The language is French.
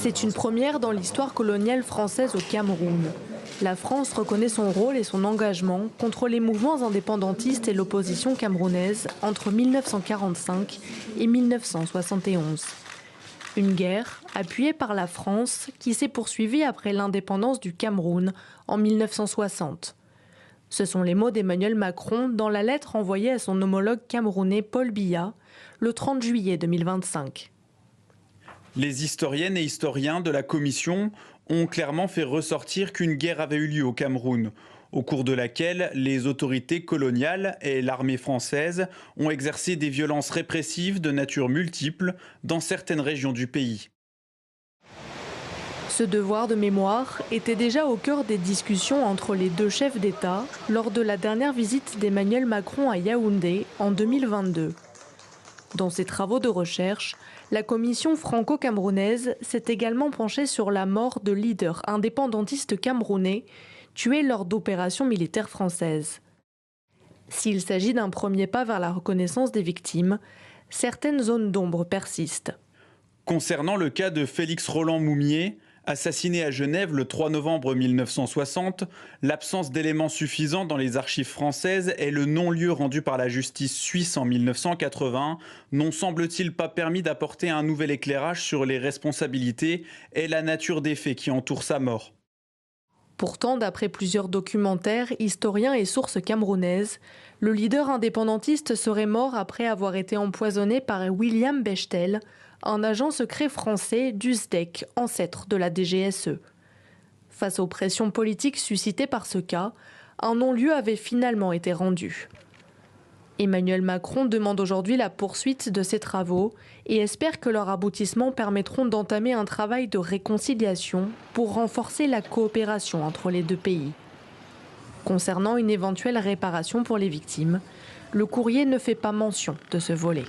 C'est une première dans l'histoire coloniale française au Cameroun. La France reconnaît son rôle et son engagement contre les mouvements indépendantistes et l'opposition camerounaise entre 1945 et 1971. Une guerre appuyée par la France qui s'est poursuivie après l'indépendance du Cameroun en 1960. Ce sont les mots d'Emmanuel Macron dans la lettre envoyée à son homologue camerounais Paul Biya le 30 juillet 2025. Les historiennes et historiens de la Commission ont clairement fait ressortir qu'une guerre avait eu lieu au Cameroun, au cours de laquelle les autorités coloniales et l'armée française ont exercé des violences répressives de nature multiple dans certaines régions du pays. Ce devoir de mémoire était déjà au cœur des discussions entre les deux chefs d'État lors de la dernière visite d'Emmanuel Macron à Yaoundé en 2022. Dans ses travaux de recherche, la commission franco-camerounaise s'est également penchée sur la mort de leaders indépendantistes camerounais tués lors d'opérations militaires françaises. S'il s'agit d'un premier pas vers la reconnaissance des victimes, certaines zones d'ombre persistent. Concernant le cas de Félix Roland Moumié, assassiné à Genève le 3 novembre 1960, l'absence d'éléments suffisants dans les archives françaises et le non-lieu rendu par la justice suisse en 1980 n'ont semble-t-il pas permis d'apporter un nouvel éclairage sur les responsabilités et la nature des faits qui entourent sa mort. Pourtant, d'après plusieurs documentaires, historiens et sources camerounaises, le leader indépendantiste serait mort après avoir été empoisonné par William Bechtel, un agent secret français du SDEC, ancêtre de la DGSE. Face aux pressions politiques suscitées par ce cas, un non-lieu avait finalement été rendu. Emmanuel Macron demande aujourd'hui la poursuite de ces travaux et espère que leurs aboutissements permettront d'entamer un travail de réconciliation pour renforcer la coopération entre les deux pays. Concernant une éventuelle réparation pour les victimes, le courrier ne fait pas mention de ce volet.